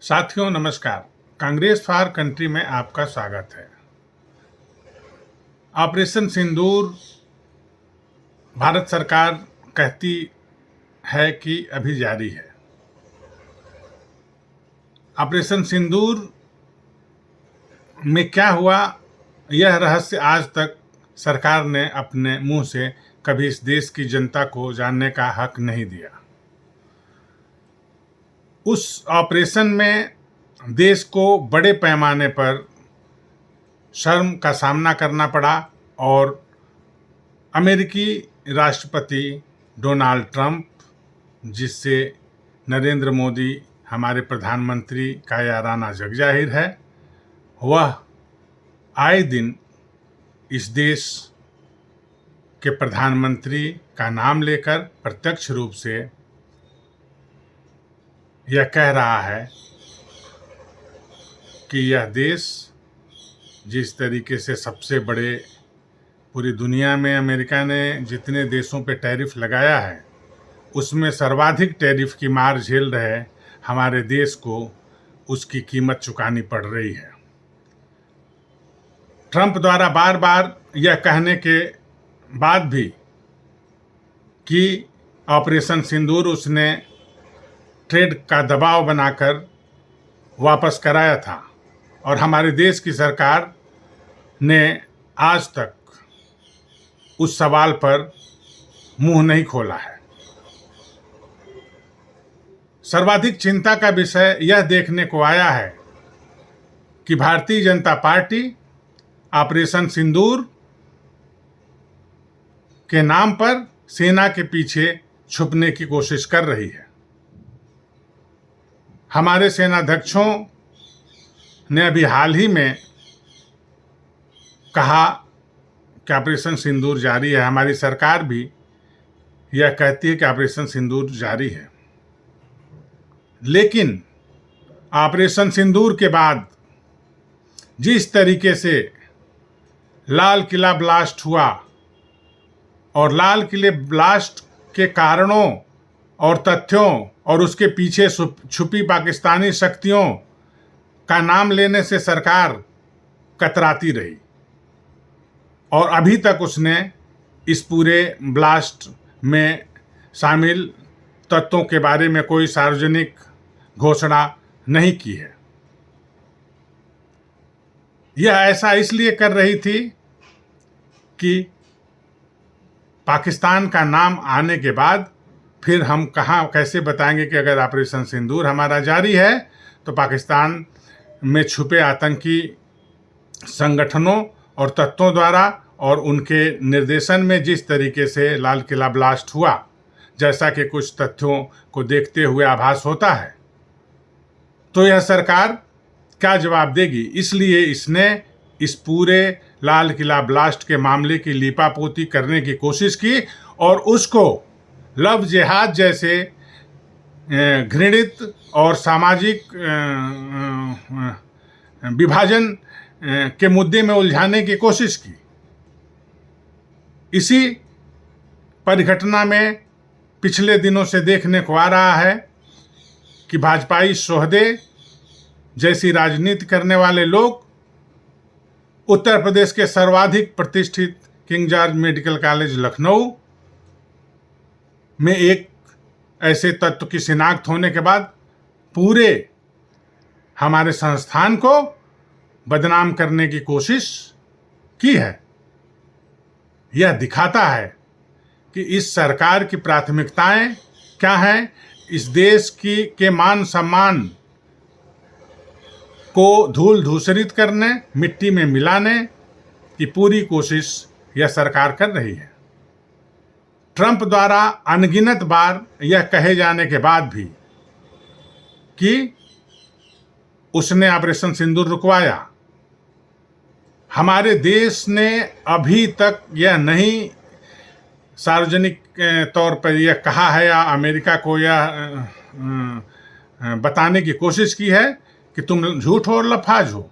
साथियों नमस्कार। Congress for country में आपका स्वागत है। ऑपरेशन सिंदूर भारत सरकार कहती है कि अभी जारी है। ऑपरेशन सिंदूर में क्या हुआ, यह रहस्य आज तक सरकार ने अपने मुंह से कभी इस देश की जनता को जानने का हक नहीं दिया। उस ऑपरेशन में देश को बड़े पैमाने पर शर्म का सामना करना पड़ा और अमेरिकी राष्ट्रपति डोनाल्ड ट्रंप, जिससे नरेंद्र मोदी हमारे प्रधानमंत्री का याराना जग जाहिर है, वह आए दिन इस देश के प्रधानमंत्री का नाम लेकर प्रत्यक्ष रूप से यह कह रहा है कि यह देश जिस तरीके से सबसे बड़े पूरी दुनिया में अमेरिका ने जितने देशों पे टैरिफ लगाया है, उसमें सर्वाधिक टैरिफ की मार झेल रहे हमारे देश को उसकी कीमत चुकानी पड़ रही है। ट्रंप द्वारा बार बार यह कहने के बाद भी कि ऑपरेशन सिंदूर उसने ट्रेड का दबाव बनाकर वापस कराया था और हमारे देश की सरकार ने आज तक उस सवाल पर मुंह नहीं खोला है। सर्वाधिक चिंता का विषय यह देखने को आया है कि भारतीय जनता पार्टी ऑपरेशन सिंदूर के नाम पर सेना के पीछे छुपने की कोशिश कर रही है। हमारे सेनाध्यक्षों ने अभी हाल ही में कहा कि ऑपरेशन सिंदूर जारी है। हमारी सरकार भी यह कहती है कि ऑपरेशन सिंदूर जारी है, लेकिन ऑपरेशन सिंदूर के बाद जिस तरीके से लाल किला ब्लास्ट हुआ और लाल किले ब्लास्ट के कारणों और तथ्यों और उसके पीछे छुपी पाकिस्तानी शक्तियों का नाम लेने से सरकार कतराती रही और अभी तक उसने इस पूरे ब्लास्ट में शामिल तत्वों के बारे में कोई सार्वजनिक घोषणा नहीं की है। यह ऐसा इसलिए कर रही थी कि पाकिस्तान का नाम आने के बाद फिर हम कैसे बताएंगे कि अगर ऑपरेशन सिंदूर हमारा जारी है तो पाकिस्तान में छुपे आतंकी संगठनों और तत्वों द्वारा और उनके निर्देशन में जिस तरीके से लाल किला ब्लास्ट हुआ, जैसा कि कुछ तथ्यों को देखते हुए आभास होता है, तो यह सरकार क्या जवाब देगी। इसलिए इसने इस पूरे लाल किला ब्लास्ट के मामले की लीपापोती करने की कोशिश की और उसको लव जिहाद जैसे घृणित और सामाजिक विभाजन के मुद्दे में उलझाने की कोशिश की। इसी परिघटना में पिछले दिनों से देखने को आ रहा है कि भाजपाई सोहदे जैसी राजनीति करने वाले लोग उत्तर प्रदेश के सर्वाधिक प्रतिष्ठित king George medical college Lucknow में एक ऐसे तत्व की शिनाख्त होने के बाद पूरे हमारे संस्थान को बदनाम करने की कोशिश की है। यह दिखाता है कि इस सरकार की प्राथमिकताएं क्या हैं। इस देश के मान सम्मान को धूल धूसरित करने, मिट्टी में मिलाने की पूरी कोशिश यह सरकार कर रही है। ट्रंप द्वारा अनगिनत बार यह कहे जाने के बाद भी कि उसने ऑपरेशन सिंदूर रुकवाया, हमारे देश ने अभी तक यह नहीं सार्वजनिक तौर पर यह कहा है या अमेरिका को यह बताने की कोशिश की है कि तुम झूठ हो और लफाज हो।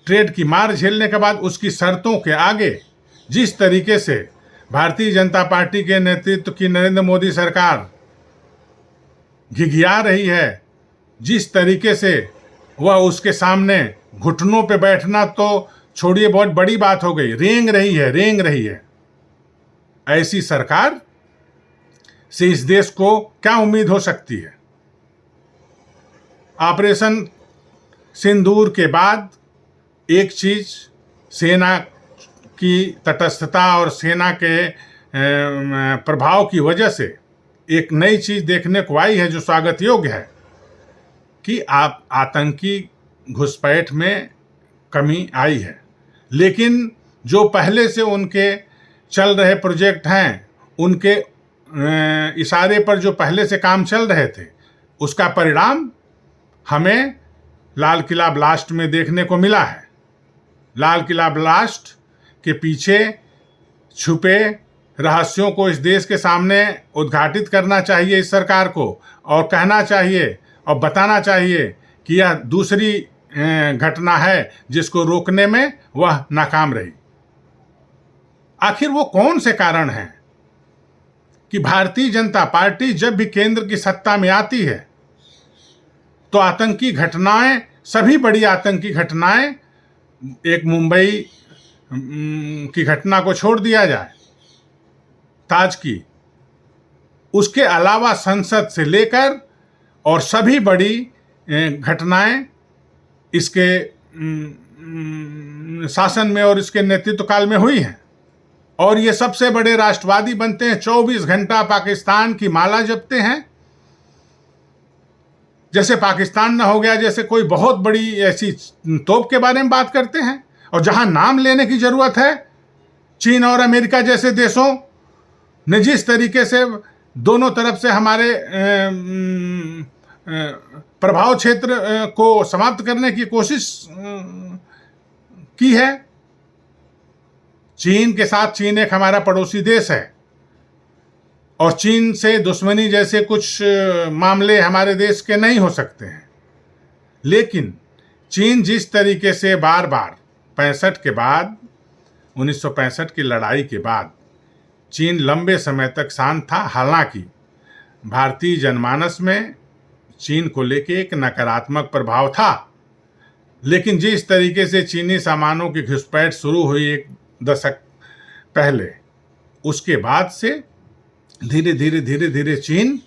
ट्रेड की मार झेलने के बाद उसकी शर्तों के आगे जिस तरीके से भारतीय जनता पार्टी के नेतृत्व की नरेंद्र मोदी सरकार घिघिया रही है, जिस तरीके से वह उसके सामने घुटनों पे बैठना तो छोड़िए, बहुत बड़ी बात हो गई, रेंग रही है। ऐसी सरकार से इस देश को क्या उम्मीद हो सकती है? ऑपरेशन सिंदूर के बाद एक चीज सेना की तटस्थता और सेना के प्रभाव की वजह से एक नई चीज देखने को आई है जो स्वागत योग्य है कि आप आतंकी घुसपैठ में कमी आई है। लेकिन जो पहले से उनके चल रहे प्रोजेक्ट हैं, उनके इशारे पर जो पहले से काम चल रहे थे, उसका परिणाम हमें लाल किला ब्लास्ट में देखने को मिला है। लाल किला ब्लास्ट के पीछे छुपे रहस्यों को इस देश के सामने उद्घाटित करना चाहिए इस सरकार को, और कहना चाहिए और बताना चाहिए कि यह दूसरी घटना है जिसको रोकने में वह नाकाम रही। आखिर वो कौन से कारण हैं कि भारतीय जनता पार्टी जब भी केंद्र की सत्ता में आती है तो आतंकी घटनाएं, सभी बड़ी आतंकी घटनाएं, एक मुंबई की घटना को छोड़ दिया जाए, ताज की, उसके अलावा संसद से लेकर और सभी बड़ी घटनाएं इसके शासन में और इसके नेतृत्व काल में हुई हैं। और ये सबसे बड़े राष्ट्रवादी बनते हैं, 24 घंटा पाकिस्तान की माला जपते हैं, जैसे पाकिस्तान न हो गया, जैसे कोई बहुत बड़ी ऐसी तोप के बारे में बात करते हैं। और जहां नाम लेने की जरूरत है, चीन और अमेरिका जैसे देशों ने जिस तरीके से दोनों तरफ से हमारे प्रभाव क्षेत्र को समाप्त करने की कोशिश की है। चीन के साथ, चीन एक हमारा पड़ोसी देश है और चीन से दुश्मनी जैसे कुछ मामले हमारे देश के नहीं हो सकते हैं। लेकिन चीन जिस तरीके से बार बार 65 के बाद, 1965 की लड़ाई के बाद चीन लंबे समय तक शांत था। हालांकि भारतीय जनमानस में चीन को लेकर एक नकारात्मक प्रभाव था, लेकिन जिस तरीके से चीनी सामानों की घुसपैठ शुरू हुई एक दशक पहले, उसके बाद से धीरे धीरे चीन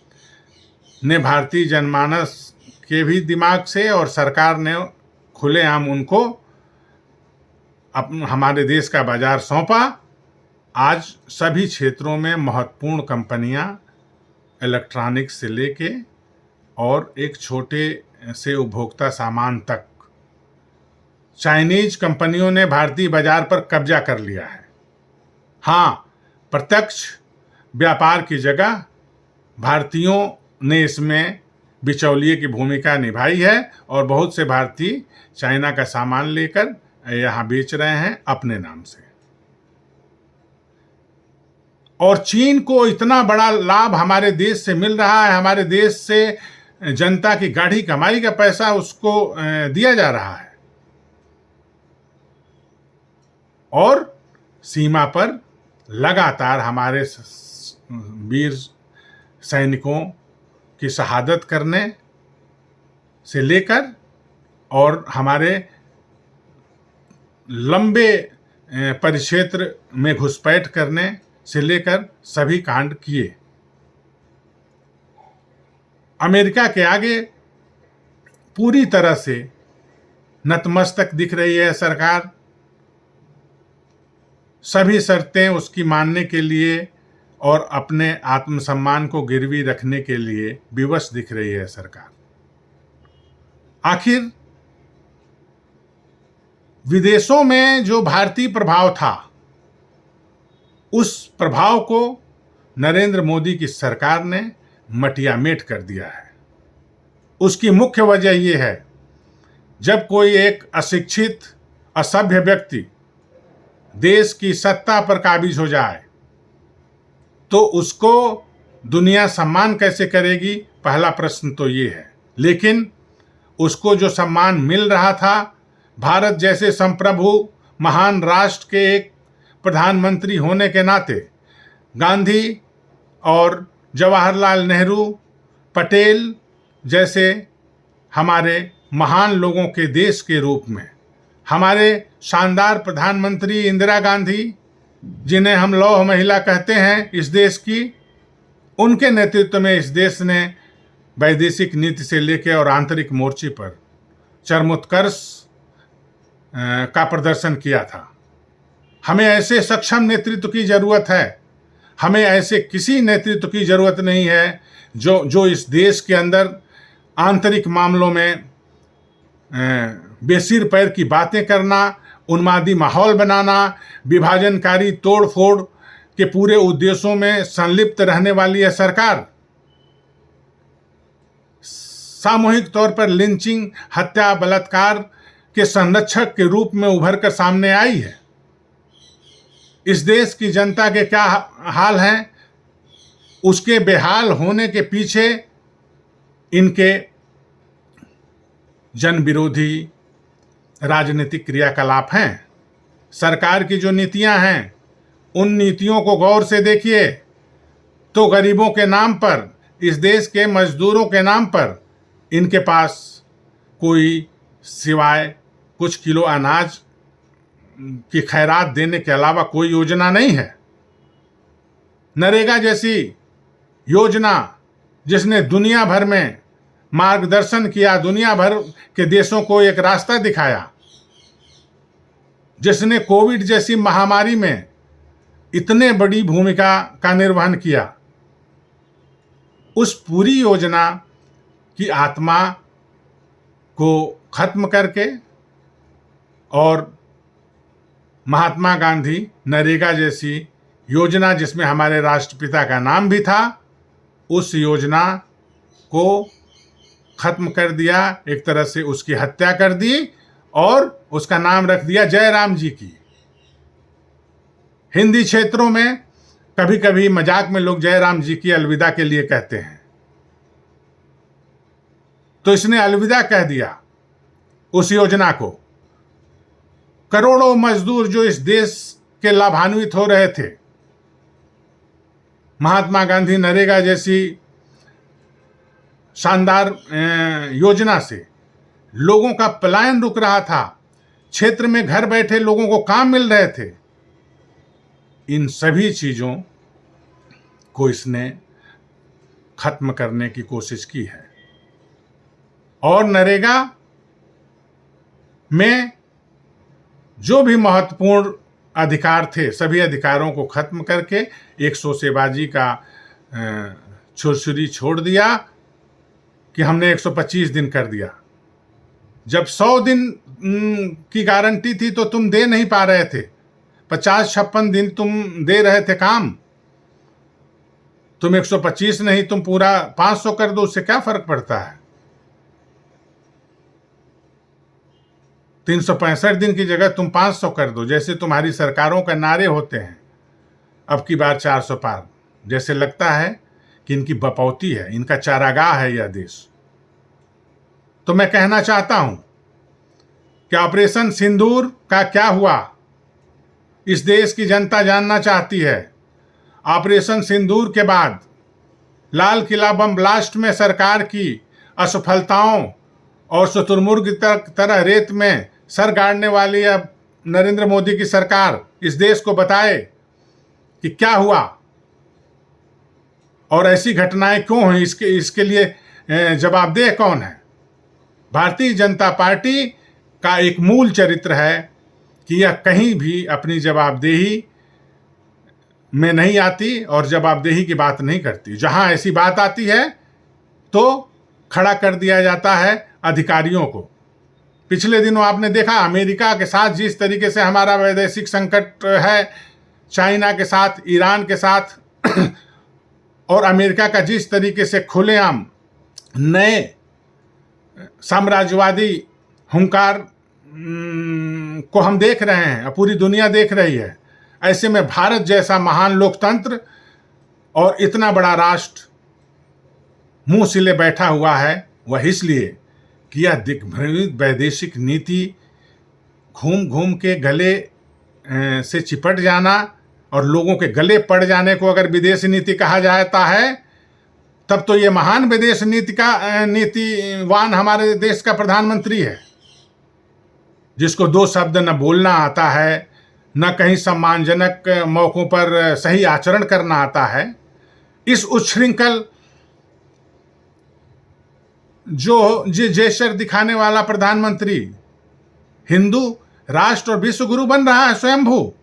ने भारतीय जनमानस के भी दिमाग से और सरकार ने खुलेआम उनको हमारे देश का बाजार सौंपा। आज सभी क्षेत्रों में महत्वपूर्ण कंपनियां, इलेक्ट्रॉनिक्स से लेके और एक छोटे से उपभोक्ता सामान तक, चाइनीज कंपनियों ने भारतीय बाजार पर कब्जा कर लिया है। हाँ, प्रत्यक्ष व्यापार की जगह भारतीयों ने इसमें बिचौलिए की भूमिका निभाई है और बहुत से भारतीय चाइना का सामान लेकर यहाँ बेच रहे हैं अपने नाम से। और चीन को इतना बड़ा लाभ हमारे देश से मिल रहा है, हमारे देश से जनता की गाढ़ी कमाई का पैसा उसको दिया जा रहा है, और सीमा पर लगातार हमारे वीर सैनिकों की शहादत करने से लेकर और हमारे लंबे परिक्षेत्र में घुसपैठ करने से लेकर सभी कांड किए। अमेरिका के आगे पूरी तरह से नतमस्तक दिख रही है सरकार। सभी शर्तें उसकी मानने के लिए और अपने आत्मसम्मान को गिरवी रखने के लिए विवश दिख रही है सरकार। आखिर विदेशों में जो भारतीय प्रभाव था, उस प्रभाव को नरेंद्र मोदी की सरकार ने मटियामेट कर दिया है। उसकी मुख्य वजह यह है, जब कोई एक अशिक्षित, असभ्य व्यक्ति देश की सत्ता पर काबिज हो जाए तो उसको दुनिया सम्मान कैसे करेगी, पहला प्रश्न तो ये है। लेकिन उसको जो सम्मान मिल रहा था, भारत जैसे संप्रभु महान राष्ट्र के एक प्रधानमंत्री होने के नाते गांधी और जवाहरलाल नेहरू पटेल जैसे हमारे महान लोगों के देश के रूप में, हमारे शानदार प्रधानमंत्री इंदिरा गांधी, जिन्हें हम लौह महिला कहते हैं इस देश की, उनके नेतृत्व में इस देश ने वैदेशिक नीति से लेकर और आंतरिक मोर्चे पर चरमोत्कर्ष का प्रदर्शन किया था। हमें ऐसे सक्षम नेतृत्व की जरूरत है। हमें ऐसे किसी नेतृत्व की जरूरत नहीं है जो इस देश के अंदर आंतरिक मामलों में बेसिर पैर की बातें करना, उन्मादी माहौल बनाना, विभाजनकारी तोड़ फोड़ के पूरे उद्देश्यों में संलिप्त रहने वाली यह सरकार सामूहिक तौर पर लिंचिंग, हत्या, बलात्कार के संरक्षक के रूप में उभर कर सामने आई है। इस देश की जनता के क्या हाल हैं, उसके बेहाल होने के पीछे इनके जन विरोधी राजनीतिक क्रियाकलाप हैं। सरकार की जो नीतियां हैं, उन नीतियों को गौर से देखिए तो गरीबों के नाम पर, इस देश के मजदूरों के नाम पर इनके पास कोई सिवाय कुछ किलो अनाज की खैरात देने के अलावा कोई योजना नहीं है। नरेगा जैसी योजना जिसने दुनिया भर में मार्गदर्शन किया, दुनिया भर के देशों को एक रास्ता दिखाया, जिसने कोविड जैसी महामारी में इतने बड़ी भूमिका का निर्वहन किया, उस पूरी योजना की आत्मा को खत्म करके और महात्मा गांधी नरेगा जैसी योजना, जिसमें हमारे राष्ट्रपिता का नाम भी था, उस योजना को खत्म कर दिया, एक तरह से उसकी हत्या कर दी और उसका नाम रख दिया जयराम जी की। हिंदी क्षेत्रों में कभी कभी मजाक में लोग जयराम जी की अलविदा के लिए कहते हैं, तो इसने अलविदा कह दिया उस योजना को। करोड़ों मजदूर जो इस देश के लाभान्वित हो रहे थे, महात्मा गांधी नरेगा जैसी शानदार योजना से लोगों का पलायन रुक रहा था, क्षेत्र में घर बैठे लोगों को काम मिल रहे थे। इन सभी चीजों को इसने खत्म करने की कोशिश की है और नरेगा में जो भी महत्वपूर्ण अधिकार थे, सभी अधिकारों को खत्म करके एक सौसेबाजी का छुरछुरी छोड़ दिया कि हमने 125 दिन कर दिया। जब 100 दिन की गारंटी थी तो तुम दे नहीं पा रहे थे, 50-56 दिन तुम दे रहे थे काम, तुम 125 नहीं, तुम पूरा 500 कर दो, उससे क्या फर्क पड़ता है। 365 दिन की जगह तुम 500 कर दो, जैसे तुम्हारी सरकारों का नारे होते हैं, अब की बार 400 पार, जैसे लगता है कि इनकी बपौती है, इनका चारागाह है यह देश। तो मैं कहना चाहता हूं कि ऑपरेशन सिंदूर का क्या हुआ, इस देश की जनता जानना चाहती है। ऑपरेशन सिंदूर के बाद लाल किला बम ब्लास्ट में सरकार की असफलताओं और शुतुरमुर्ग तरह रेत में सर गाड़ने वाली अब नरेंद्र मोदी की सरकार इस देश को बताए कि क्या हुआ और ऐसी घटनाएं क्यों हुई, इसके लिए जवाबदेह कौन है। भारतीय जनता पार्टी का एक मूल चरित्र है कि यह कहीं भी अपनी जवाबदेही में नहीं आती और जवाबदेही की बात नहीं करती। जहां ऐसी बात आती है तो खड़ा कर दिया जाता है अधिकारियों को। पिछले दिनों आपने देखा अमेरिका के साथ जिस तरीके से हमारा वैदेशिक संकट है, चाइना के साथ, ईरान के साथ और अमेरिका का जिस तरीके से खुलेआम नए साम्राज्यवादी हुंकार को हम देख रहे हैं, पूरी दुनिया देख रही है। ऐसे में भारत जैसा महान लोकतंत्र और इतना बड़ा राष्ट्र मुंह सिले बैठा हुआ है, वह इसलिए कि यह दिग्भ्रमित वैदेशिक नीति घूम घूम के गले से चिपट जाना और लोगों के गले पड़ जाने को अगर विदेशी नीति कहा जाता है, तब तो ये महान विदेश नीतिवान हमारे देश का प्रधानमंत्री है, जिसको दो शब्द न बोलना आता है, न कहीं सम्मानजनक मौकों पर सही आचरण करना आता है। इस उच्छृंखल जो जेस्चर दिखाने वाला प्रधानमंत्री हिंदू राष्ट्र और विश्व गुरु बन रहा है स्वयंभू।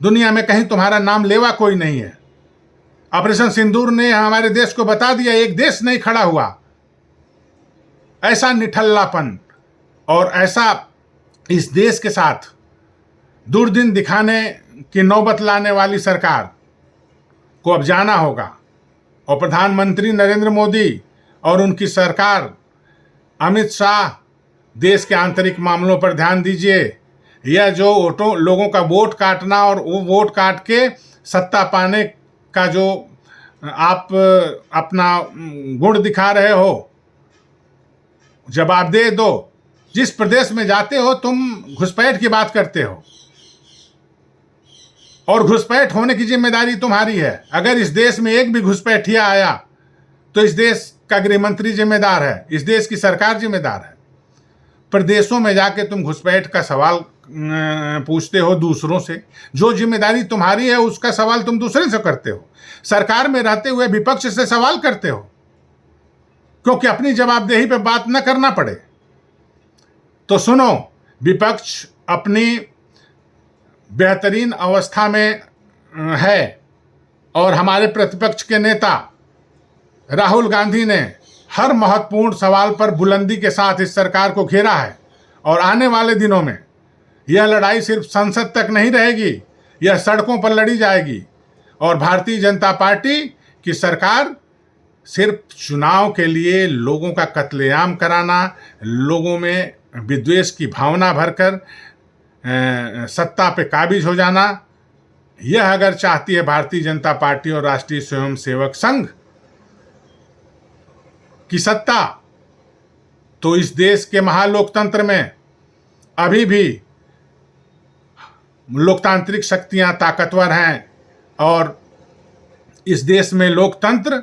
दुनिया में कहीं तुम्हारा नाम लेवा कोई नहीं है। ऑपरेशन सिंदूर ने हमारे देश को बता दिया, एक देश नहीं खड़ा हुआ। ऐसा निठल्लापन और ऐसा इस देश के साथ दुर्दिन दिखाने की नौबत लाने वाली सरकार को अब जाना होगा। और प्रधानमंत्री नरेंद्र मोदी और उनकी सरकार, अमित शाह, देश के आंतरिक मामलों पर ध्यान दीजिए। यह जो लोगों का वोट काटना और वो वोट काट के सत्ता पाने का जो आप अपना गुण दिखा रहे हो, जवाब दे दो। जिस प्रदेश में जाते हो तुम घुसपैठ की बात करते हो, और घुसपैठ होने की जिम्मेदारी तुम्हारी है। अगर इस देश में एक भी घुसपैठिया आया तो इस देश का गृह मंत्री जिम्मेदार है, इस देश की सरकार जिम्मेदार है। प्रदेशों में जाके तुम घुसपैठ का सवाल पूछते हो दूसरों से। जो जिम्मेदारी तुम्हारी है उसका सवाल तुम दूसरे से करते हो। सरकार में रहते हुए विपक्ष से सवाल करते हो, क्योंकि अपनी जवाबदेही पे बात न करना पड़े। तो सुनो, विपक्ष अपनी बेहतरीन अवस्था में है और हमारे प्रतिपक्ष के नेता राहुल गांधी ने हर महत्वपूर्ण सवाल पर बुलंदी के साथ इस सरकार को घेरा है। और आने वाले दिनों में यह लड़ाई सिर्फ संसद तक नहीं रहेगी, यह सड़कों पर लड़ी जाएगी। और भारतीय जनता पार्टी की सरकार सिर्फ चुनाव के लिए लोगों का कत्लेआम कराना, लोगों में विद्वेष की भावना भरकर सत्ता पे काबिज हो जाना, यह अगर चाहती है भारतीय जनता पार्टी और राष्ट्रीय स्वयंसेवक संघ की सत्ता, तो इस देश के महालोकतंत्र में अभी भी लोकतांत्रिक शक्तियां ताकतवर हैं और इस देश में लोकतंत्र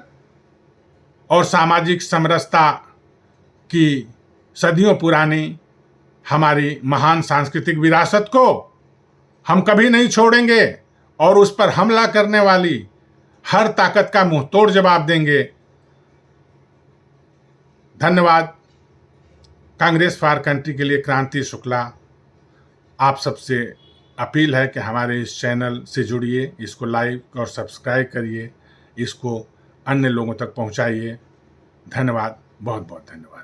और सामाजिक समरसता की सदियों पुरानी हमारी महान सांस्कृतिक विरासत को हम कभी नहीं छोड़ेंगे और उस पर हमला करने वाली हर ताकत का मुंहतोड़ जवाब देंगे। धन्यवाद। कांग्रेस फॉर कंट्री के लिए क्रांति शुक्ला आप सबसे अपील है कि हमारे इस चैनल से जुड़िए, इसको लाइक और सब्सक्राइब करिए, इसको अन्य लोगों तक पहुंचाइए। धन्यवाद, बहुत बहुत धन्यवाद।